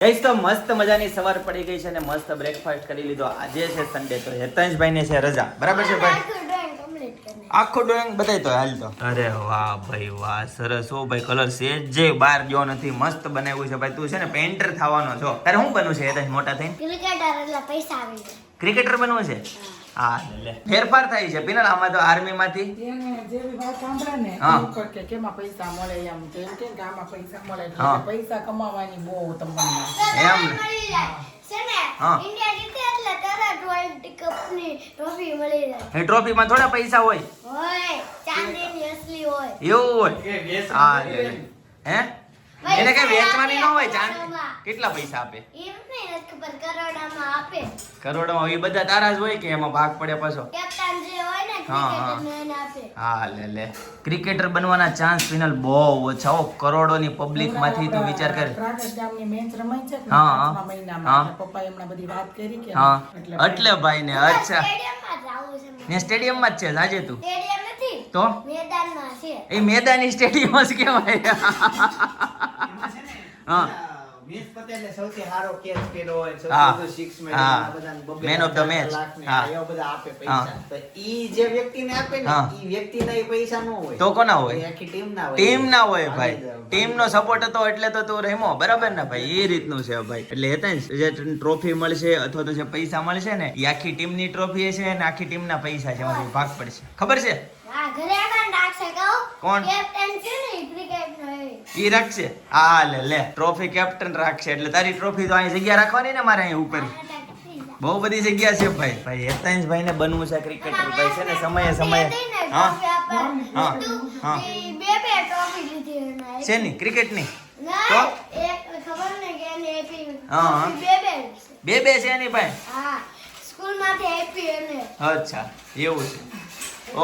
Guys તો મસ્ત મજાની સવાર પડી ગઈ છે અને મસ્ત બ્રેકફાસ્ટ કરી લીધો. આજે છે સન્ડે તો હેતાંશભાઈ ને છે રજા, બરાબર છે ભાઈ? આખો ડ્રોઈંગ બતાય તો હાલ તો. અરે વાહ ભાઈ વાહ, સરસ હો ભાઈ. કલર સેજ જે બહાર ગયો નથી, મસ્ત બનાવ્યું છે ભાઈ. તું છે ને પેન્ટર થવાનો છો. તારે શું બનવું છે હેતાંશ મોટા થઈને? ક્રિકેટર, એટલે પૈસા આવી જાય. ક્રિકેટર બનવું છે? હા લે, ફેરફાર થાય છે પિનલ આમાં તો. આર્મી માંથી એને જેવી વાત સાંભળે ને હા. એવું કર કે કેમાં પૈસા મળે એમ તો એમ કે આમાં પૈસા મળે એટલે હા. પૈસા કમાવાની બહુ તમને એમ ને? મળી જાય છે ને. હા. ઇન્ડિયા જીતે એટલે તરત વર્લ્ડ કપની ટ્રોફી મળી જાય. એ ટ્રોફીમાં થોડા પૈસા હોય, હોય ચાંદીની અસલી હોય. એવું હોય. હા લે લે. હે એને કઈ વેચવાની ન હોય ચાંદ. કરોડોમાં. કેટલા પૈસા આપે? એમ નહીં નથી ખબર, કરોડોમાં આપે. કરોડોમાં. એ બધા તારા જ હોય કે એમાં ભાગ પડે પાછો? કેપ્ટન જે હોય ને હા, હા. ક્રિકેટરને એને આપે. હા લે લે. ક્રિકેટર બનવાના ચાન્સ ફિનલ બહુ ઓછા હો. કરોડોની પબ્લિક માંથી તું વિચાર કર. પ્રાગટ ગામની મેચ રમાય છે ને હા, હા. 5મા મહિનામાં હા. એટલે પપ્પાએ હમણાં બધી વાત કરી કે હા એટલે એટલે ભાઈ ને અચ્છા સ્ટેડિયમમાં જ આવું છે મારે. ને સ્ટેડિયમમાં જ છે આજે તું? સ્ટેડિયમ નથી, તો મેદાનમાં છે. એ મેદાની સ્ટેડિયમ જ કહેવાય. હા મેચ પતે એટલે સૌથી સારો કેચ કર્યો હોય, હા. સૌથી વધુ સિક્સ મેળવ્યો, હા. આ બધાને બબ્બે Man of the lakh, match. Lakh ને હા. એવા બધા આપે હા. પૈસા. તો ઈ જે વ્યક્તિને આપે ને હા. ઈ વ્યક્તિના ઈ પૈસા નો હોય. તો કોના હોય? એ આખી ટીમ ના હોય. ટીમ ના હોય ભાઈ. ભાગી જાવ. ટીમ નો સપોર્ટ હતો એટલે તો તું રમ્યો, બરાબર ને ભાઈ? એ રીતનું છે ભાઈ. એટલે હેતાંશ જે ટ્રોફી મળશે અથવા તો જે પૈસા મળશે ને એ આખી ટીમની ટ્રોફી છે અને આખી ટીમના પૈસા છે, એમાંથી ભાગ પડશે. ખબર છે? હા, ઘરે આગળ રાખશે કહું. કોણ? કેપ્ટન છે ને ક્રિકેટનો એ. ઈ રાખશે. હા લે લે, ટ્રોફી કેપ્ટન રાખશે એટલે તારી ટ્રોફી તો અહીં જગ્યા રાખવાની ને મારે અહીં ઉપર. બહુ બધી જગ્યા છે ભાઈ. ભાઈ હેતાંશભાઈ ને બનવું છે ક્રિકેટર ભાઈ, છે ને સમયે સમયે. હા હા, હા. બે ટ્રોફી લીધી એના. શેની? ક્રિકેટની? ના, તો? એક ખબર ને કે એને આપી. હા, હા. બે બે છે એની ભાઈ. હા, સ્કૂલમાંથી આપી એને. અચ્છા એવું છે.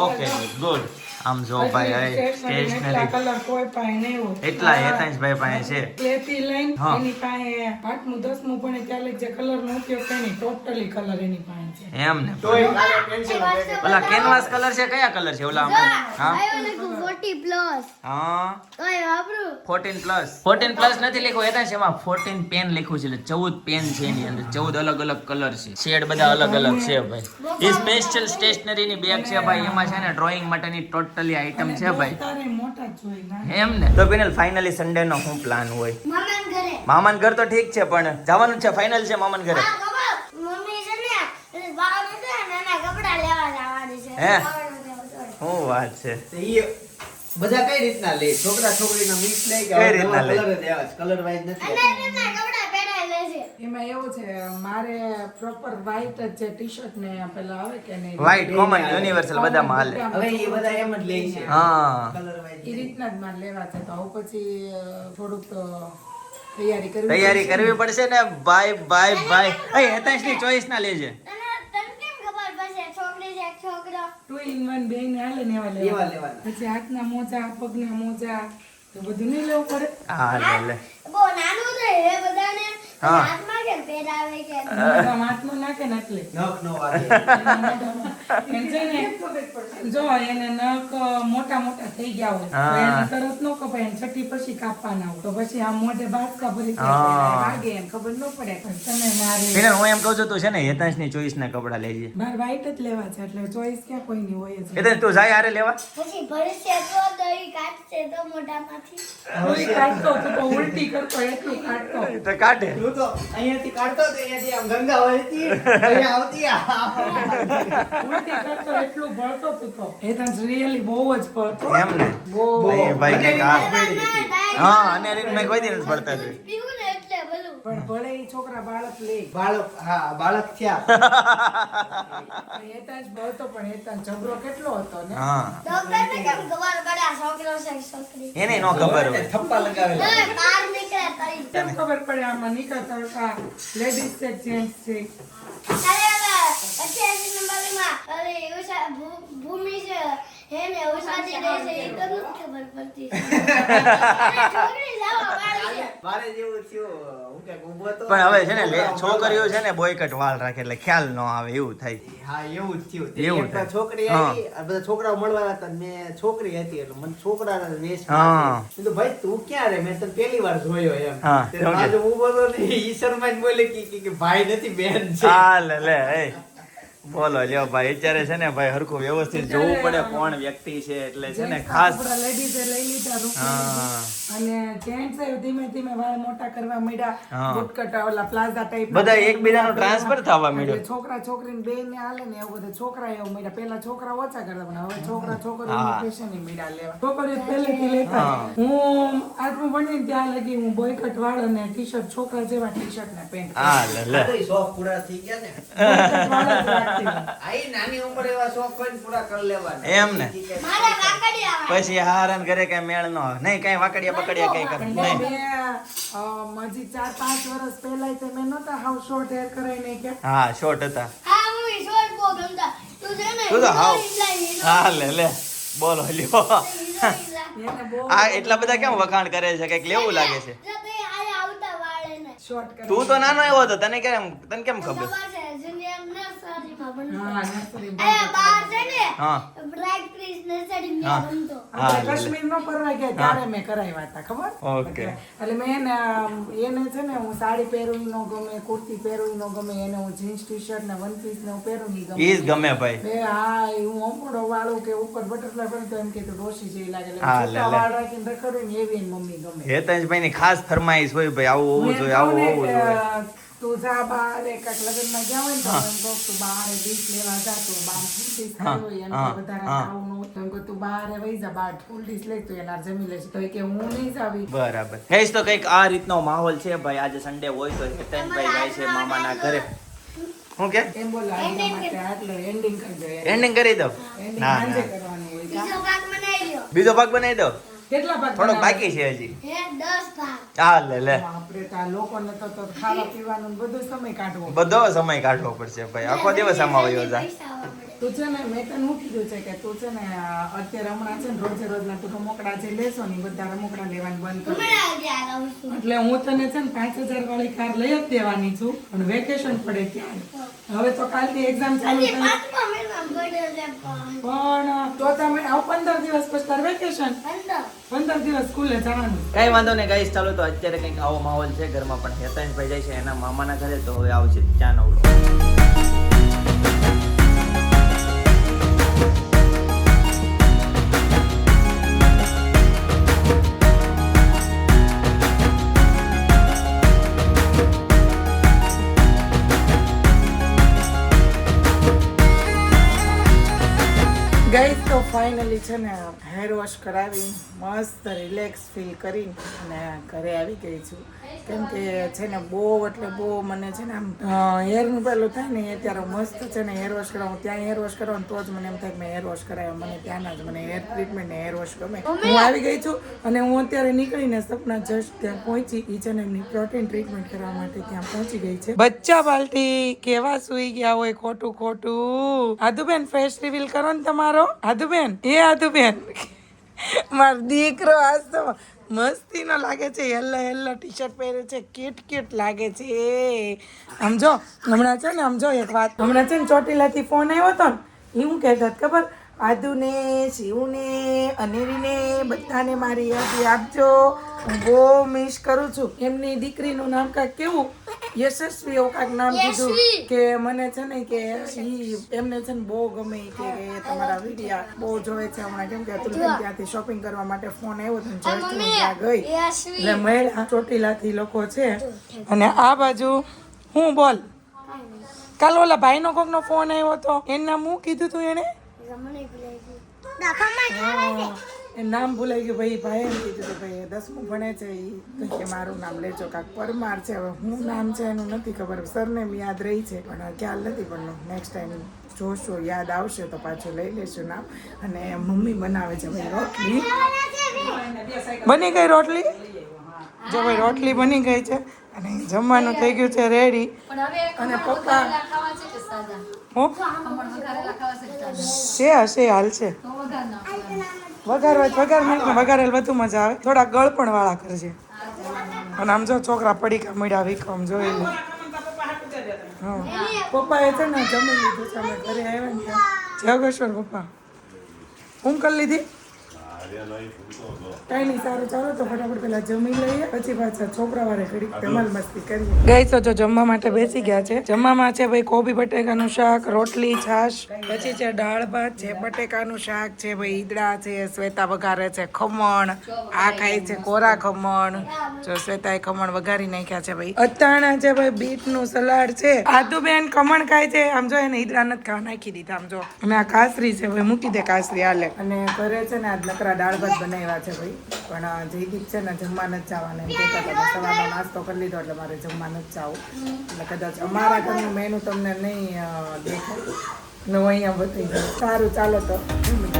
Okay good. આમ જો ભાઈ સ્ટેશનરી કલર કોઈ પાસે નહીં હોય એટલા હેતાંશભાઈ પાસે છે. એથી લઈને હા. એની પાસે 8મું 10મું ભણે ત્યારે જે કલરનો ઉપયોગ થાય ને ટોટલી કલર એની પાસે છે એમ ને? તોય કાલે પેન્સિલ ઓલા કેનવાસ કલર છે, કયા કલર છે ઓલા આમાં? હા આયો લખું 40+. હા તોય વાપરું. 14 પ્લસ નથી લખ્યું હેતાંશ, એમાં 14 પેન લખ્યું છે એટલે 14 પેન છે એની અંદર. 14 અલગ અલગ કલર છે, શેડ બધા અલગ અલગ છે ભાઈ. એ સ્પેશિયલ સ્ટેશનરી ની બેગ છે ભાઈ. એમાં છે ને ડ્રોઈંગ માટેની ટોટલી આઈટમ છે ભાઈ. તારે મોટા જ જોઈએ ના એમ ને? તો પેનલ ફાઇનલી સન્ડે નો શું પ્લાન હોય? મામાના ઘરે. મામાન ઘર તો ઠીક છે પણ જવાનું જ છે, ફાઇનલ છે મામાન ઘરે. હા, ખબર. મમ્મી છે ને બાવાનું છે ને નાના કપડા લેવા જવાની છે. હે? બાવાનું લેવા જવાનું. શું વાત છે? તો ઈ બધા કઈ રીતના લે? છોકરા છોકરીના મિક્સ લે કે કઈ રીતના લે? કલર જ એવા છે, કલર વાઇઝ નથી અને આપતા. એમના કપડા પહેરાઈ લે છે. એમાં એવું છે મારે પ્રોપર વ્હાઈટ જ છે ટી-શર્ટ ને પેલા આવે કે નહીં વ્હાઈટ કોમન યુનિવર્સલ બધામાં હાલે. હવે ઈ બધા એમ જ લે છે, હા કલર વાઇઝ એ રીતના જ મારે લેવા છે તો આવું પછી થોડુંક તો તૈયારી કરવી તૈયારી કરવી પડશે ને ભાઈ ભાઈ ભાઈ. એ હેતાંશ ની ચોઈસ ના લેજે. તને કેમ ખબર પડશે છોકરી છે કે છોકરો? 2 in 1 બે ને હાલે ને એવા એવા લેવા લેવાના. પછી હાથના મોજા પગના મોજા તો બધું નહીં લેવું પડે હા લે લે. બહુ નાનું છે એ બધાને હા. હાથમાં કેમ પહેરાવે કે મોઢામાં હાથમાં નાખે ને એટલે નખ નો વાગે. એને છે ને જો એને નખ મોટા મોટા થઈ ગયા હોય તો હા. એને તરત ન કપાય એને છઠ્ઠી પછી કાપવાના હોય તો પછી આ મોઢે બાચકા ભરી હા. જાય વાગે એને ખબર ન પડે પણ તમે મારે પેલા હું એમ કહું છું તું છે ને હેતાંશ ની ચોઈસ ના કપડા લેજે. મારે વ્હાઈટ જ લેવા છે એટલે ચોઈસ ક્યાં કોઈની હોય જ નહીં. હેતાંશ તું જાય હારે લેવા. પછી ભરશે તો દહીં કાઢશે તો મોઢામાંથી. કોઈ કાઢતો તું તો ઉલટી કરતો એટલું કાઢતો તો કાઢે. તું તો અહીંયાથી કાઢતો તો અહીંયાથી આમ ગંગા વહેતી અહીંયા આવતી ઉલટી કરતો એટલું ભળતો તું તો એ તો રિયલી બહુ જ ભળતો એમ ને? બહુ ભાઈ ભાઈ કઈક આ. ના, હા અને રીત મેં કોઈ દી નથી પડતા જોઈ. પીવું ને એટલે ભલું. પણ ભલે ઈ છોકરા બાળક લે બાળક, હા બાળક થયા. એતા જ ભળતો પણ એતા જબરો કેટલો હતો ને હા ડોક્ટરને કેમ ખબર પડે આ છોકરો છે કે છોકરી? એને નો ખબર હોય. થપ્પા લગાવેલા. ના, બહાર નીકળે તઈ. કેમ ખબર પડે આમાં નીકળતા લેડીઝ છે જેન્ટ્સ છે અરે ઓલા 88 નંબરમાં અરે ઉષા ભૂમિ છે એને ઉષાજી રહે છે એ તો નથી ખબર પડતી. અરે છોકરી જાવા વાળી છે. મારે જેવું થયું હું કે ઊભો તો પણ હવે છે ને છોકરીઓ છે ને બોયકટ વાળ રાખે એટલે ખ્યાલ ન આવે એવું થાય. હા એવું જ થયું એવું એક થાય. છોકરી હા. આવી આ બધા છોકરાઓ મળવા હતા ને મેં છોકરી હતી એટલે મને છોકરાના વેશ હા. તો ભાઈ તું ક્યાં રે મેં તને પહેલી વાર જોયો એમ હા, તે સમજ્યો. બાજુ ઊભો તો ને ઈ શરમાઈને બોલે કે ભાઈ નથી બેન છે હા લે એ બોલો લ્યો ભાઈ અત્યારે છે ને ભાઈ હરખું વ્યવસ્થિત જોવું પડે કોણ વ્યક્તિ છે એટલે છે ને ખાસ લેડીઝે લઈ લીધા હા. અને જેન્ટ્સ ધીમે ધીમે વાળ મોટા કરવા હા. માંડ્યા બુટકટ ઓલા પ્લાઝા ટાઈપ બધા એકબીજાનું ટ્રાન્સફર થવા માંડ્યું. છોકરા છોકરીને બે ને હાલે ને એવું બધું છોકરા એવું માંડ્યા પેલા છોકરા ઓછા કરતા પણ હવે છોકરા છોકરીઓ હા. ફેશન ની મીડા લેવા છોકરીઓ પહેલેથી લેતા હું આઠમું ભણીને ત્યાં લગી હું બોયકટ વાળ અને ટી શર્ટ છોકરા જેવા ટી શર્ટ ને પેન્ટ હા લે આ તો ઈ શોખ પૂરા થઈ ગયા ને આઈ નાની ઉંમરે એવા શોખ હોય ને પૂરા કરી લેવાના એમ ને. મારે વાકડિયા પછી હારણ ઘરે કઈ મેળ ન આવે. નહીં કઈ વાકડિયા બકડિયા કઈ કરે નહીં. હજી 4-5 વર્ષ પહેલા તે મેં નતા હાવ શોર્ટ હેર કરાઈને કે હા શોર્ટ હતા. હા મમ્મી શોર્ટ બહુ ગમતા તું છે ને તું તો હાવ હીરો હા લે બોલો લ્યો હીરો એને બહુ આ એટલા બધા કેમ વખાણ કરે છે કઈક લેવું લાગે છે. જો તે આયા આવતા વાળે ને શોર્ટ કરે તું તો નાનો એવો હતો તને કેમ ખબર? ખબર છે જુનિયર નર્સરીમાં ભણતો હા નર્સરી આયા બહાર છે ને હા. બ્રાઇટ ક્રિસ નર્સરી હા. માં ભણતો હા, આપણે લે. કાશ્મીર નો પરવા ગયા ત્યારે મેં કરાવ્યા હતા ખબર ઓકે. એટલે મેં એને છે ને હું સાડી પહેરું નો ગમે કુર્તી પહેરું નો ગમે એને હું જીન્સ ટી શર્ટ ને વન પીસ ને હું પહેરું ની ગમે ઈ જ ગમે ભાઈ. બે હા એ હું અંપડો વાળું કે ઉપર બટરફ્લાય પહેરું તો એમ કે તું ડોશી જેવી લાગે એટલે હા, છૂટા લે. વાળ રાખીને રખડું ને એવી એની મમ્મી ગમે હેતંજભાઈ ની ખાસ ફરમાઈશ હોય ભાઈ આવું હોવું મેં જોઈએ આવું કહું ને હોવું કે, જોઈએ. તું જા બહાર કાંઈક લગ્નમાં ગયા હોય ને તો એમ કહું તું બહાર ડીશ લેવા જા તું બહાર ફૂલ ડીશ ખાવી હોય એમ હા, કે વધારે હા. ખાવું ન હોય તો એમ કહું તું બહાર વહી જા બહાર ફૂલ ડીશ લઈ તું એના જમી લેશે તો એ કે હું નહીં જાવી બરાબર. ગઈશ તો કંઈક આ રીતનો માહોલ છે ભાઈ. આજે સન્ડે હોય તો હેતંજભાઈ જાય છે મામાના ઘરે. શું કે એમ બોલો આજના માટે આટલું એન્ડિંગ કરજો એન્ડિંગ કરી દો? એન્ડિંગ ના સાંજે ના કરવાનું હોય બીજો ભાગ બનાવી લ્યો બીજો ભાગ બનાવી દો. કેટલા ભાગ થોડોક બનાવવા? બાકી છે હજી. હે 10 ભાગ હા લે બાપરે, તો આ લોકોને તો ખાવા પીવાનું ને બધો સમય કાઢવો બધો સમય કાઢવો પડશે ભાઈ. આખો દિવસ આમાં વયો જાય. પૈસા આવવા મળે. તું છે ને મેં તને શું કીધું છે કે તું છે ને અત્યારે હમણાં છે ને રોજે રોજના તું રમકડા જે લેશો ને ઈ બધા રમકડા લેવાનું બંધ કરી દે. હમણાં ત્યાં આવું છું એટલે હું તને છે ને 5000 વાળી કાર લઈ જ દેવાની છું પણ વેકેશન પડે ત્યારે હવે તો કાલથી એક્ઝામ ચાલુ હજી થાય 5મા મહિનામાં પડ્યો છે પણ પણ તો તમે 15 દિવસ પછી તાર વેકેશન 15 દિવસ સ્કૂલે જવાનું કઈ વાંધો નહીં ગાઈસ. ચાલો તો અત્યારે કંઈક આવો માહોલ છે ઘરમાં પણ હેતંજભાઈ જાય છે એના મામાના ઘરે તો હવે આવશે ચા નો ગાઈસ તો ફાઇનલી છે ને હેર વોશ કરાવી મસ્ત રિલેક્સ ફીલ કરીને અને ઘરે આવી ગઈ છું કેમ કે છે ને બહુ એટલે બહુ મને છે ને આમ હેરનું પેલું થાય ને એ ત્યારે મસ્ત છે ને હેર વોશ કરાવું ત્યાં હેર વોશ કરાવું ને તો જ મને એમ થાય કે મેં હેર વોશ કરાવ્યા મને ત્યાંના જ મને હેર ટ્રીટમેન્ટ ને હેર વોશ ગમે હું આવી ગઈ છું અને હું અત્યારે નીકળીને સપના જસ્ટ ત્યાં પહોંચી એ છે ને એમની પ્રોટીન ટ્રીટમેન્ટ કરવા માટે ત્યાં પહોંચી ગઈ છે બચ્ચા બાલટી કેવા સુઈ ગયા હોય ખોટું ખોટું આદુબેન ફેસ રિવીલ કરો ને તમારો આદુબેન એ આદુબેન મારો દીકરો આજ તો મસ્તીનો લાગે છે યલો યલો ટી શર્ટ પહેરે છે ક્યુટ ક્યુટ લાગે છે સમજો હમણાં છે ને સમજો એક વાત હમણાં છે ને ચોટીલાથી ફોન આવ્યો હતો ને એ હું કહેતા હતા ખબર આદુને શિવને અનેરીને બધાને મારી યાદી આપજો હું બહુ મિસ કરું છું એમની દીકરીનું નામ કાંઈક કેવું યશસ્વી એવું કાંઈક નામ કીધું કે મને છે ને કે ઈ એમને છે ને બહુ ગમે ઈ કે તમારા વિડીયા બહુ જોવે છે હમણાં કેમ કે અતુલબેન ત્યાંથી શોપિંગ કરવા માટે ફોન આવ્યો હતો ને જસ્ટ હું ત્યાં ગઈ એટલે મહિલા ચોટીલાથી લોકો છે અને આ બાજુ હું બોલ કાલ ઓલા ભાઈનો કોકનો ફોન આવ્યો હતો એનું નામ હું કીધું તું એને એ નામ ભૂલાઈ ગયું ભાઈ ભાઈ એમ કીધું કે ભાઈ 10મું ભણે છે એ કે મારું નામ લેજો કાંક પરમાર છે હવે હું નામ છે એનું નથી ખબર સરનેમ યાદ રહી છે પણ ખ્યાલ નથી પણ નેક્સ્ટ ટાઈમ જોશું યાદ આવશે તો પાછું લઈ લેશું નામ અને મમ્મી બનાવે છે ભાઈ રોટલી બની ગઈ રોટલી જો ભાઈ રોટલી બની ગઈ છે અને જમવાનું થઈ ગયું છે રેડી અને પપ્પા હું છે હશે હાલ છે વઘારેલ વધુ મજા આવે થોડા ગળપણ વાળા કરજે અને આમ જો છોકરા પડીકા મળ્યા વિકમ જોઈ લે હા પપ્પાએ છે ને જમી લીધું છે અમે ઘરે આવ્યા ને ત્યાં જગેશ્વર પપ્પા હું કરી લીધી કઈ નહીં સારું ચાલો તો ફટાફટ પેલા જમી લઈએ પછી પાછા છોકરા વાળે ઘડી ધમાલ મસ્તી કરીએ ગઈ તો જો જમવા માટે બેસી ગયા છે જમવામાં છે ભાઈ કોબી બટેકાનું શાક રોટલી છાશ પછી છે દાળ ભાત છે બટેકાનું શાક છે ભાઈ ઈદડા છે શ્વેતા વઘારે છે ખમણ આ ખાય છે કોરા ખમણ જો શ્વેતાએ ખમણ વઘારી નાખ્યા છે ભાઈ અથાણા છે ભાઈ બીટનું સલાડ છે આદુબેન ખમણ ખાય છે આમ જો એને ઈદડા નથી ખાવા નાખી દીધા આમ જો અને આ કાસરી છે ભાઈ મૂકી દે કાસરી હાલે અને ઘરે છે ને આજ નકરા દાળ ભાત બનાવ્યા છે ભાઈ પણ જયદીપ છે ને જમવા નથી જવાના એમ કહેતા હતા સવારનો નાસ્તો કરી લીધો એટલે મારે જમવા નથી જવું એટલે કદાચ અમારા ઘરનું મેનુ તમને નહીં દેખાય હું અહીંયા બતાવી દઉં સારું ચાલો તો